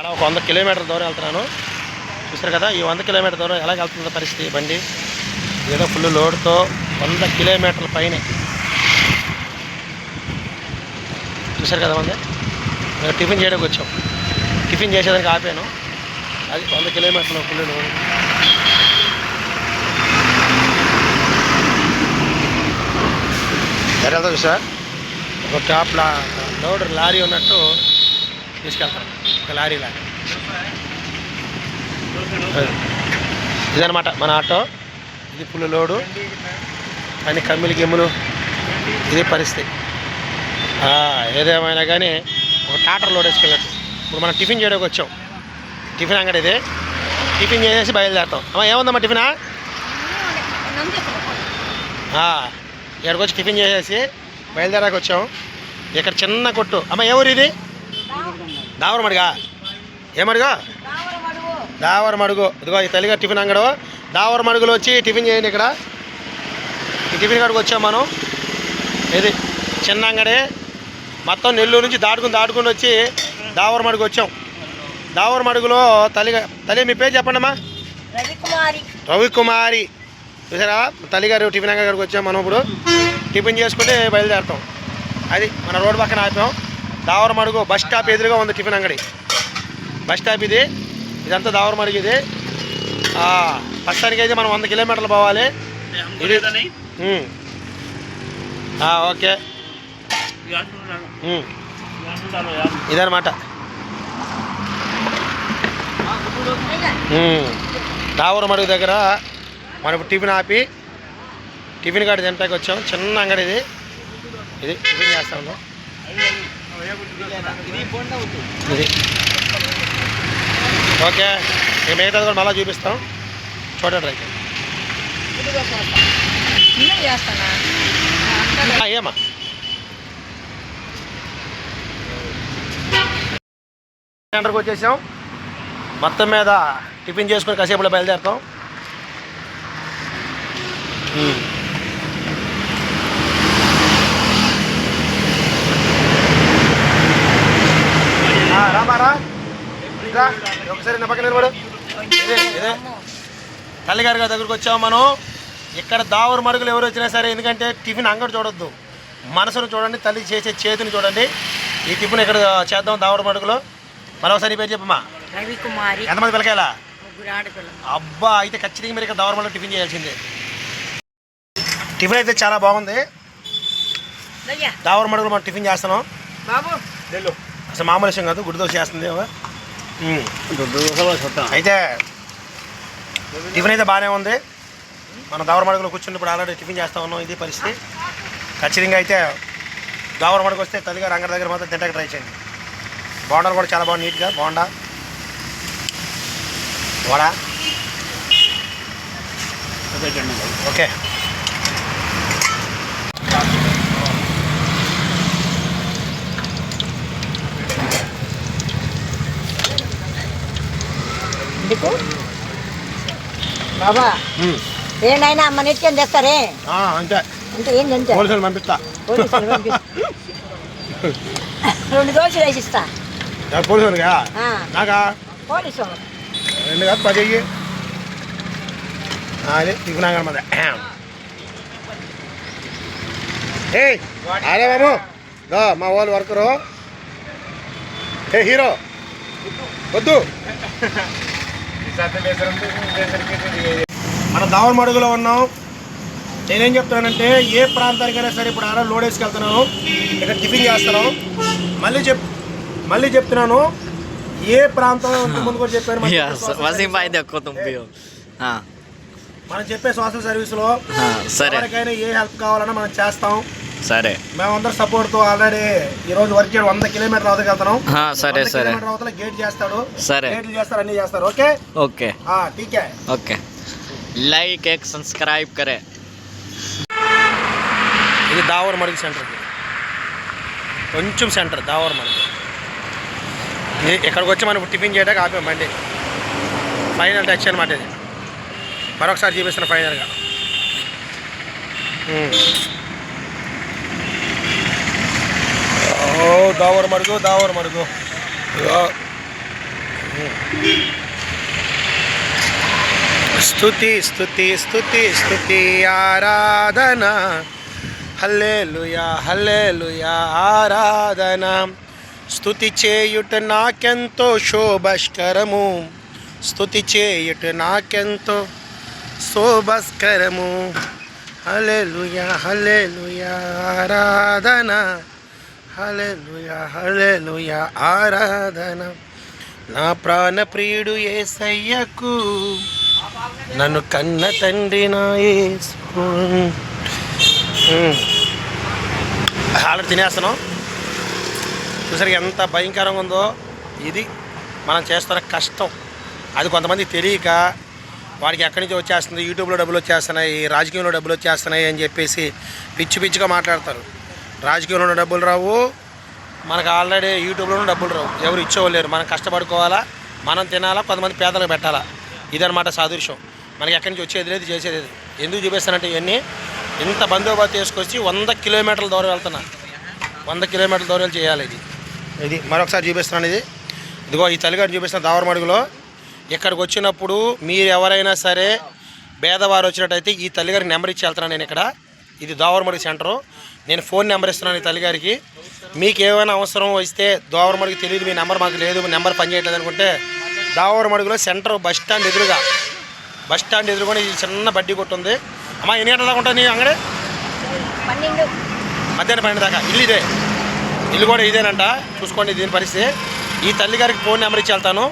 అలా ఒక 100 కిలోమీటర్ల దూరం వెళ్తున్నాను. చూసారు కదా, ఈ 100 కిలోమీటర్ల దూరం ఎలా వెళ్తుందో పరిస్థితి. బండి ఏదో ఫుల్ లోడ్తో 100 కిలోమీటర్ల పైనే. చూసారు కదా, మంది టిఫిన్ చేయడానికి వచ్చాం. టిఫిన్ చేసేదానికి ఆపాను. అది 100 కిలోమీటర్లు ఫుల్ లోడ్. వెళ్తా చూసా, ఒక టాప్ లోడ్ లారీ ఉన్నట్టు తీసుకెళ్తాను. ఒక లారీ ఇదనమాట మన ఆటో. ఇది ఫుల్ లోడు, అన్ని కమ్మిలు గిమ్ములు, ఇది పరిస్థితి. ఏదేమైనా కానీ ఒక టాటర్ లోడ్ వేసుకెళ్ళట్టు. ఇప్పుడు మనం టిఫిన్ చేయడానికి వచ్చాం. టిఫిన్ అంగడి ఇది. టిఫిన్ చేసేసి బయలుదేరుతాం. అమ్మా ఏముందమ్మా టిఫినా? ఇక్కడికి వచ్చి టిఫిన్ చేసేసి బయలుదేరాక వచ్చాం. ఇక్కడ చిన్న కొట్టు. అమ్మ ఏ ఊరు ఇది? దావరమడుగా. ఏమడుగా? దావరమడుగు. ఇదిగో ఈ తల్లిగా టిఫిన్ అంగడు. దావరమడుగులో వచ్చి టిఫిన్ చేయండి. ఇక్కడ ఈ టిఫిన్ కాడికి వచ్చాం మనం. ఇది చిన్న అంగడి. మొత్తం నెల్లూరు నుంచి దాటుకుని వచ్చి దావరమడుగు వచ్చాం. దావరమడుగులో తల్లి మీ పేరు చెప్పండి అమ్మా. రవికుమారి. చూసారా, తల్లిగారు టిఫిన్ అంగడి కాడికి వచ్చాం మనం. ఇప్పుడు టిఫిన్ చేసుకుంటే బయలుదేరుతాం. అది మన రోడ్డు పక్కన ఆపాం. దావరమడుగు బస్ స్టాప్ ఎదురుగా ఉంది టిఫిన్ అంగడి. బస్ స్టాప్ ఇది. ఇదంతా దావరమడుగు. ఇది ప్రస్తుతానికి అయితే మనం 100 కిలోమీటర్లు పోవాలి. ఇది ఓకే. ఇదనమాట దావరమడుగు దగ్గర మనం టిఫిన్ ఆపి టిఫిన్ కాడి తింటాకి వచ్చాం. చిన్న అంగడి ఇది. ఇది టిఫిన్ చేస్తా ఉన్నాం. ఇది ఓకే. ఇక మిగతాది కూడా మళ్ళీ చూపిస్తాం, చూడండి. అయితే ఏమా సెంటర్కి వచ్చేసాం. మొత్తం మీద టిఫిన్ చేసుకుని కాసేపులో బయలుదేరుతాం. రామారా ఒకసారి నా పక్కన నిలబడు. ఇదే తల్లిగారి దగ్గరికి వచ్చాము మనం. ఇక్కడ దావరమడుగులు ఎవరు వచ్చినా సరే, ఎందుకంటే టిఫిన్ అంగడి చూడొద్దు, మనసును చూడండి, తల్లి చేసే చేతిని చూడండి. ఈ టిఫిన్ ఇక్కడ చేద్దాం దావరమడుగులో. మరొకసారి పేరు చెప్పమ్మా. రవికుమారి. ఎంతమంది పిల్లకాయలా? అబ్బా, అయితే ఖచ్చితంగా మీరు ఇక్కడ దావరమడుగులో టిఫిన్ చేయాల్సిందే. టిఫిన్ అయితే చాలా బాగుంది. దావరమడుగులో మనం టిఫిన్ చేస్తున్నాం. అసలు మామూలు విషయం కాదు, గుడి దోశ చేస్తుంది. అయితే టిఫిన్ అయితే బాగానే ఉంది. మనం దావరమడుగులో కూర్చుని ఇప్పుడు ఆల్రెడీ టిఫిన్ చేస్తూ ఉన్నాం. ఇది పరిస్థితి. ఖచ్చితంగా అయితే దావరమడుగు వస్తే తల్లిగా రంగడి దగ్గర మాత్రం తింటాకి ట్రై చేయండి. బోండాలు కూడా చాలా బాగా నీట్గా బోండా వడ. ఓకే. బాబా ఏంటైనా అమ్మ నెట్టుకొని తెస్తారే? అంతే అంటే ఏంటంటే పోలీసులు పంపిస్తా. 2 దోశలు వేసి ఇస్తా. పోలీసులుగా నాకా? పోలీసు 2 కాదు 10 అయ్యి. అది టిఫిన్ అనమాట. అరే బాబు మా వాళ్ళు వర్కరు. హీరో వద్దు. మన దావరమడుగులో ఉన్నాం. నేనేం చెప్తానంటే, ఏ ప్రాంతానికైనా సరే ఇప్పుడు ఆడ లోడ్ వేసుకెళ్తున్నాను, ఇక్కడ టిఫిన్ చేస్తున్నాం. మళ్ళీ చెప్తున్నాను, ఏ ప్రాంతం ముందు కూడా చెప్పాను. మనం చెప్పే సోషల్ సర్వీస్లో ఎవరికైనా ఏ హెల్ప్ కావాలన్నా మనం చేస్తాం. సరే, మేమందరం సపోర్ట్తో ఆల్రెడీ ఈరోజు వర్క్ చేయడం 100 కిలోమీటర్ అవతలకి వెళ్తున్నాం. సరే సరే, అవతల గేట్ చేస్తాడు. సరే, గేట్లు చేస్తారు, అన్ని చేస్తారు. ఓకే ఓకే ఠీక్ హై. ఓకే. లైక్ एक सब्सक्राइब करें. ఇది దావరమడుగు సెంటర్. కొంచెం సెంటర్ దావరమడుగు. ఇక్కడికి వచ్చి మనం టిఫిన్ చేయడానికి ఆపాం బండి. ఫైనల్ టచ్ అనమాట ఇది. మరొకసారి చూపిస్తున్నా ఫైనల్గా. దావరమడుగు స్తుతి స్తుతి స్తుతి స్తుతి ఆరాధన హల్లెలూయా హల్లెలూయా ఆరాధన స్తుతి చేయుట నాకెంతో శోభస్కరము స్తుతి చేయుట నాకెంతో శోభస్కరము హల్లెలూయా హల్లెలూయా ఆరాధన హల్లెలూయా హల్లెలూయా ఆరాధన నా ప్రాణప్రియుడు యేసయ్యకు నన్ను కన్న తండ్రి నా యేసు ఆల్రెడీ తినేస్తున్నాం. చూసారు ఎంత భయంకరంగా ఉందో. ఇది మనం చేస్తున్న కష్టం. అది కొంతమంది తెలియక వాడికి ఎక్కడి నుంచి వచ్చేస్తుంది, యూట్యూబ్లో డబ్బులు వచ్చేస్తున్నాయి, రాజకీయంలో డబ్బులు వచ్చేస్తున్నాయి అని చెప్పేసి పిచ్చి పిచ్చిగా మాట్లాడతారు. రాజకీయంలో డబ్బులు రావు, మనకు ఆల్రెడీ యూట్యూబ్లోనూ డబ్బులు రావు. ఎవరు ఇచ్చేవాళ్ళేరు. మనం కష్టపడుకోవాలా, మనం తినాలా, కొంతమంది పేదలకు పెట్టాలా. ఇదనమాట సాదృశ్యం. మనకి ఎక్కడి నుంచి వచ్చేది లేదు, చేసేది లేదు. ఎందుకు చూపిస్తానంటే ఇవన్నీ ఇంత బందోబస్తు తీసుకొచ్చి 100 కిలోమీటర్ల దూరం వెళ్తున్నా. 100 కిలోమీటర్ల దూరం చేయాలి. ఇది మరొకసారి చూపిస్తున్నాను. ఇదిగో ఈ తల్లిగారు చూపిస్తున్న దావరమడుగులో ఇక్కడికి వచ్చినప్పుడు మీరు ఎవరైనా సరే పేదవారు వచ్చినట్టయితే ఈ తల్లిగారికి నెంబర్ ఇచ్చి వెళ్తున్నాను నేను. ఇక్కడ ఇది దావరమడుగు సెంటరు. నేను ఫోన్ నెంబర్ ఇస్తున్నాను ఈ తల్లిగారికి. మీకు ఏమైనా అవసరం వస్తే దావరమడుగు తెలియదు, మీ నెంబర్ మాకు లేదు, నెంబర్ పనిచేయట్లేదు అనుకుంటే దావరమడుగులో సెంటర్ బస్ స్టాండ్ ఎదురుగా ఈ చిన్న బడ్డీ కొట్టు ఉంది. అమ్మా ఎన్ని గంటల దాకా ఉంటుంది నీ అంగడి? 12. మధ్యాహ్నం 12 దాకా. ఇల్లు కూడా ఇదేనంట. చూసుకోండి దీని పరిస్థితి. ఈ తల్లిగారికి ఫోన్ నెంబర్ ఇచ్చి వెళ్తాను.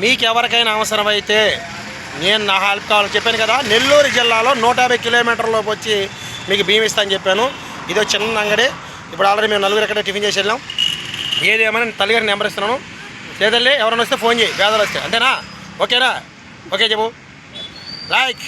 మీకు ఎవరికైనా అవసరమైతే నేను నా హెల్ప్ కావాలని చెప్పాను కదా. నెల్లూరు జిల్లాలో 150 కిలోమీటర్లోపు వచ్చి మీకు బియ్యం ఇస్తాను చెప్పాను. ఇదో చిన్న అంగడి. ఇప్పుడు ఆల్రెడీ మేము 4 ఎక్కడ టిఫిన్ చేసి వెళ్ళాం. ఏదేమైనా నేను తల్లిగారికి నెంబర్ ఇస్తున్నాను. చేతల్లి ఎవరైనా వస్తే ఫోన్ చేయి, పేదలు వస్తే. అంతేనా? ఓకేనా? ఓకే చెప్పు. లైక్